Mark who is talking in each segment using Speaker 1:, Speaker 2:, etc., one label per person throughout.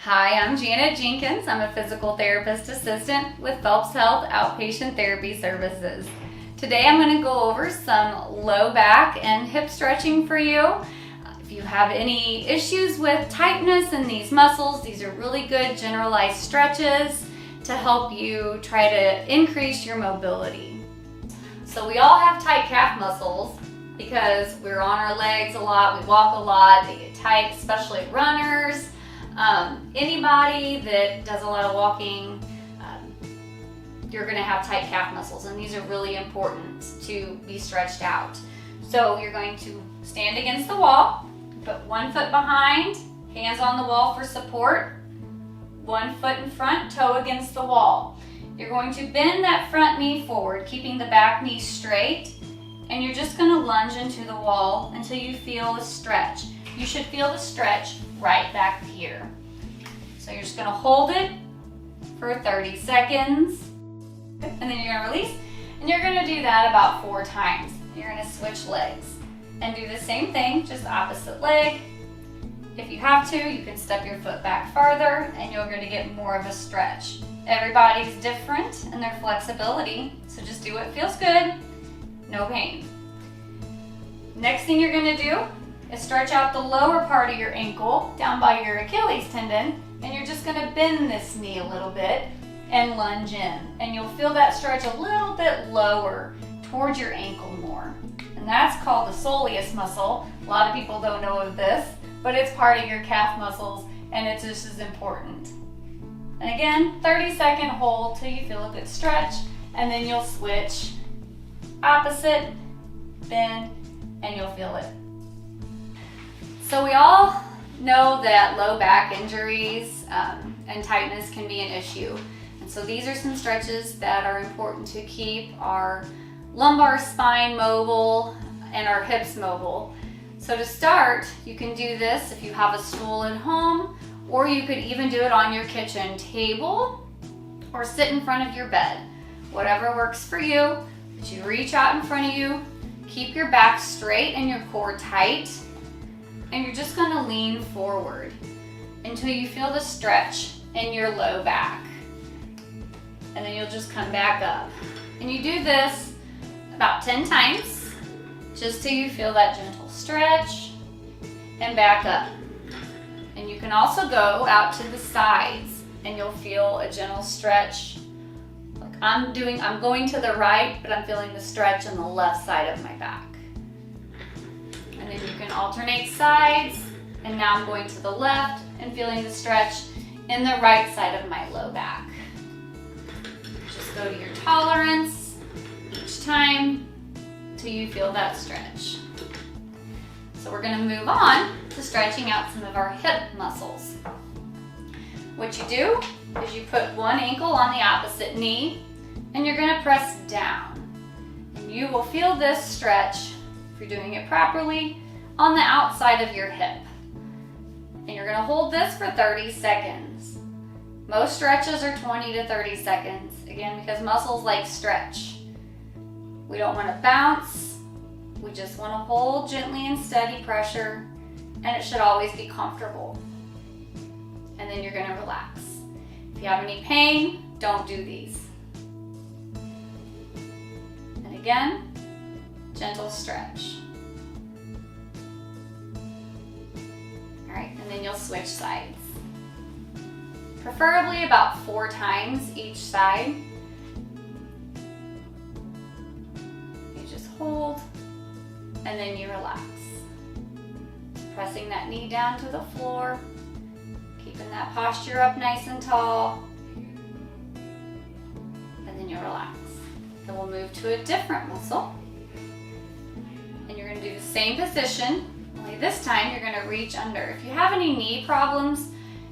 Speaker 1: Hi, I'm Janet Jenkins. I'm a physical therapist assistant with Phelps Health Outpatient Therapy Services. Today I'm going to go over some low back and hip stretching for you. If you have any issues with tightness in these muscles, these are really good generalized stretches to help you try to increase your mobility. So we all have tight calf muscles because we're on our legs a lot, we walk a lot, they get tight, especially runners. Anybody that does a lot of walking, you're going to have tight calf muscles, and these are really important to be stretched out. So you're going to stand against the wall, put one foot behind, hands on the wall for support, one foot in front, toe against the wall. You're going to bend that front knee forward, keeping the back knee straight, and you're just going to lunge into the wall until you feel a stretch. You should feel the stretch right back here. So you're just going to hold it for 30 seconds, and then you're going to release, and you're going to do that about 4 times. You're going to switch legs and do the same thing, just opposite leg. If you have to, you can step your foot back farther, and you're going to get more of a stretch. Everybody's different in their flexibility, so just do what feels good, no pain. Next thing you're going to do is stretch out the lower part of your ankle down by your Achilles tendon, and you're just going to bend this knee a little bit and lunge in, and you'll feel that stretch a little bit lower towards your ankle more, and that's called the soleus muscle. A lot of people don't know of this, but it's part of your calf muscles, and it's just as important. And again, 30-second hold till you feel a good stretch, and then you'll switch opposite, bend, and you'll feel it. So we all know that low back injuries and tightness can be an issue. And so these are some stretches that are important to keep our lumbar spine mobile and our hips mobile. So to start, you can do this if you have a stool at home, or you could even do it on your kitchen table or sit in front of your bed. Whatever works for you, but you reach out in front of you, keep your back straight and your core tight, and you're just going to lean forward until you feel the stretch in your low back. And then you'll just come back up. And you do this about 10 times, just till you feel that gentle stretch, and back up. And you can also go out to the sides, and you'll feel a gentle stretch. Like I'm going to the right, but I'm feeling the stretch on the left side of my back. And then you can alternate sides, and now I'm going to the left and feeling the stretch in the right side of my low back. Just go to your tolerance each time till you feel that stretch. So we're going to move on to stretching out some of our hip muscles. What you do is you put one ankle on the opposite knee, and you're going to press down. And you will feel this stretch, if you're doing it properly, on the outside of your hip. And you're going to hold this for 30 seconds. Most stretches are 20 to 30 seconds, again, because muscles like stretch. We don't want to bounce. We just want to hold gently and steady pressure, and it should always be comfortable. And then you're going to relax. If you have any pain, don't do these. And again, gentle stretch. All right, and then you'll switch sides. Preferably about 4 times each side. You just hold, and then you relax. Pressing that knee down to the floor, keeping that posture up nice and tall, and then you relax. Then we'll move to a different muscle, and you're going to do the same position, only this time you're going to reach under. If you have any knee problems,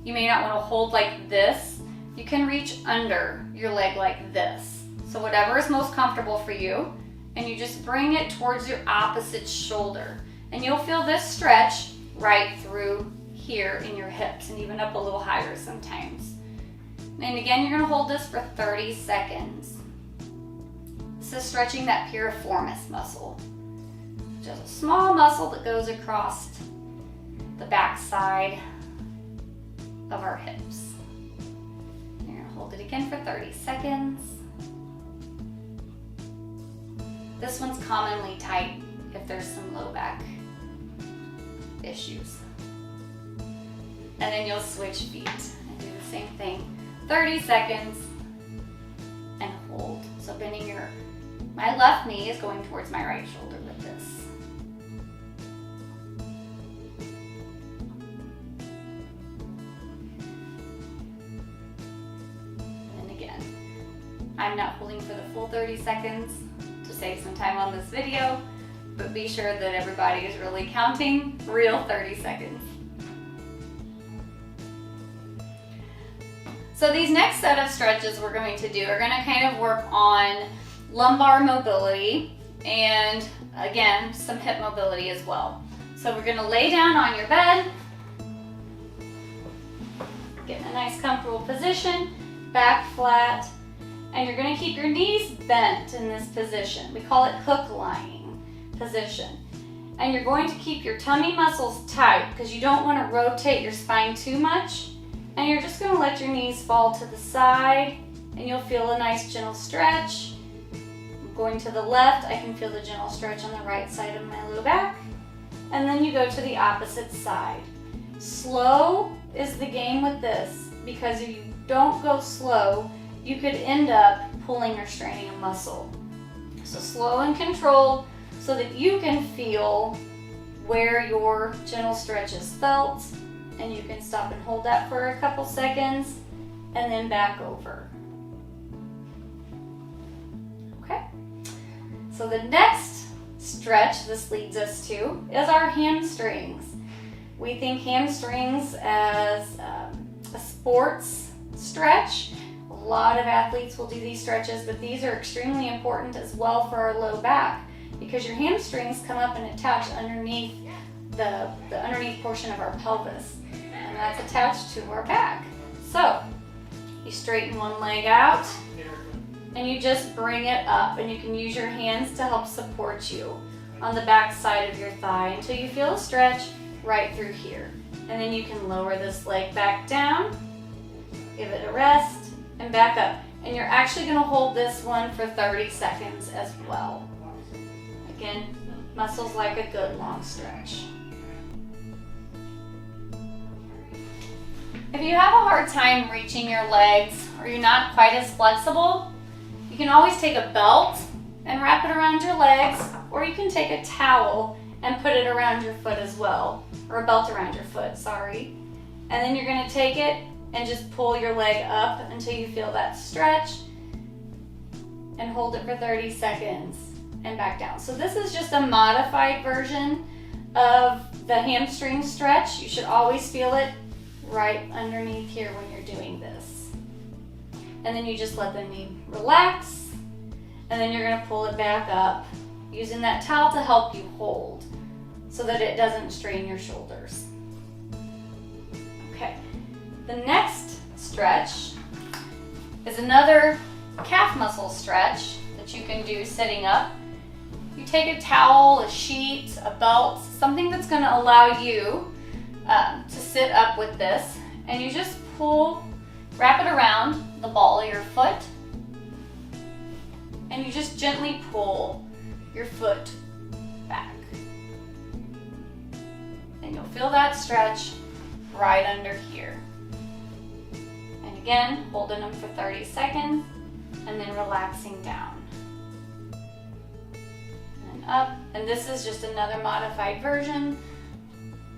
Speaker 1: you may not want to hold like this. You can reach under your leg like this. So whatever is most comfortable for you, and you just bring it towards your opposite shoulder. And you'll feel this stretch right through here in your hips, and even up a little higher sometimes. And again, you're going to hold this for 30 seconds. This is stretching that piriformis muscle. Just a small muscle that goes across the back side of our hips. You're gonna hold it again for 30 seconds. This one's commonly tight if there's some low back issues. And then you'll switch feet and do the same thing. 30 seconds and hold. So bending my left knee is going towards my right shoulder with this. And again, I'm not holding for the full 30 seconds to save some time on this video, but be sure that everybody is really counting real 30 seconds. So these next set of stretches we're going to do are going to kind of work on lumbar mobility and again, some hip mobility as well. So we're going to lay down on your bed, get in a nice comfortable position, back flat, and you're going to keep your knees bent in this position. We call it hook lying position. And you're going to keep your tummy muscles tight because you don't want to rotate your spine too much. And you're just going to let your knees fall to the side and you'll feel a nice gentle stretch. I'm going to the left, I can feel the gentle stretch on the right side of my low back. And then you go to the opposite side. Slow is the game with this because if you don't go slow, you could end up pulling or straining a muscle. So slow and controlled so that you can feel where your gentle stretch is felt. And you can stop and hold that for a couple seconds and then back over. Okay, so the next stretch this leads us to is our hamstrings. We think hamstrings as a sports stretch. A lot of athletes will do these stretches, but these are extremely important as well for our low back because your hamstrings come up and attach underneath the underneath portion of our pelvis. And that's attached to our back. So you straighten one leg out and you just bring it up, and you can use your hands to help support you on the back side of your thigh until you feel a stretch right through here. And then you can lower this leg back down, give it a rest, and back up. And you're actually going to hold this one for 30 seconds as well. Again, muscles like a good long stretch. If you have a hard time reaching your legs or you're not quite as flexible, you can always take a belt and wrap it around your legs, or you can take a towel and put it around your foot as well, or a belt around your foot, sorry. And then you're going to take it and just pull your leg up until you feel that stretch and hold it for 30 seconds and back down. So this is just a modified version of the hamstring stretch. You should always feel it right underneath here when you're doing this. And then you just let the knee relax, and then you're going to pull it back up using that towel to help you hold so that it doesn't strain your shoulders. Okay, the next stretch is another calf muscle stretch that you can do sitting up. You take a towel, a sheet, a belt, something that's going to allow you to sit up with this, and you just wrap it around the ball of your foot, and you just gently pull your foot back. And you'll feel that stretch right under here. And again, holding them for 30 seconds, and then relaxing down. And up, and this is just another modified version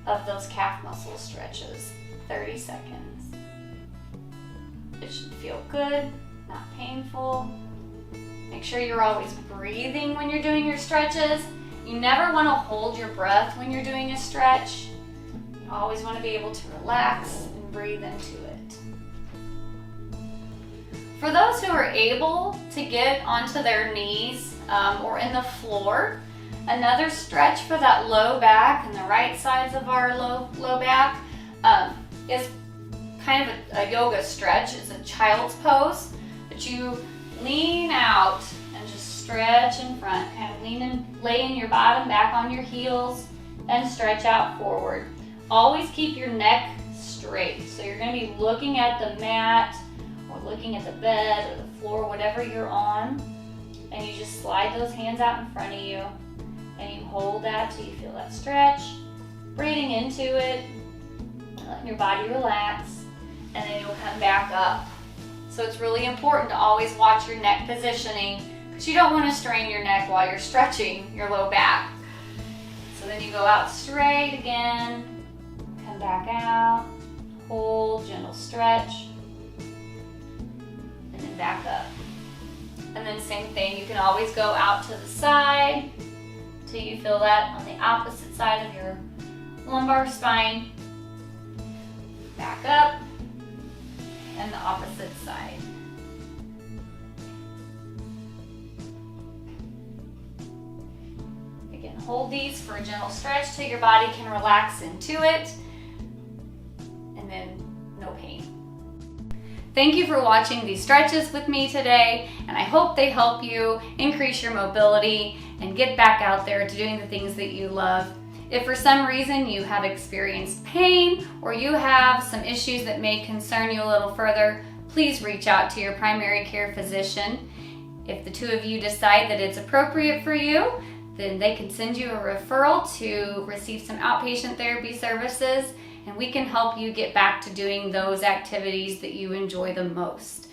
Speaker 1: of those calf muscle stretches. 30 seconds. It should feel good, not painful. Make sure you're always breathing when you're doing your stretches. You never want to hold your breath when you're doing a stretch. You always want to be able to relax and breathe into it. For those who are able to get onto their knees or in the floor, another stretch for that low back and the right sides of our low back is kind of a yoga stretch. It's a child's pose, but you lean out and just stretch in front, kind of laying your bottom back on your heels and stretch out forward. Always keep your neck straight. So you're going to be looking at the mat or looking at the bed or the floor, whatever you're on, and you just slide those hands out in front of you and you hold that till you feel that stretch, breathing into it, letting your body relax, and then you'll come back up. So it's really important to always watch your neck positioning because you don't want to strain your neck while you're stretching your low back. So then you go out straight again, come back out, hold, gentle stretch, and then back up. And then same thing, you can always go out to the side till you feel that on the opposite side of your lumbar spine. Back up, and the opposite side. Again, hold these for a gentle stretch till your body can relax into it, and then no pain. Thank you for watching these stretches with me today, and I hope they help you increase your mobility and get back out there to doing the things that you love. If for some reason you have experienced pain or you have some issues that may concern you a little further, please reach out to your primary care physician. If the two of you decide that it's appropriate for you, then they can send you a referral to receive some outpatient therapy services, and we can help you get back to doing those activities that you enjoy the most.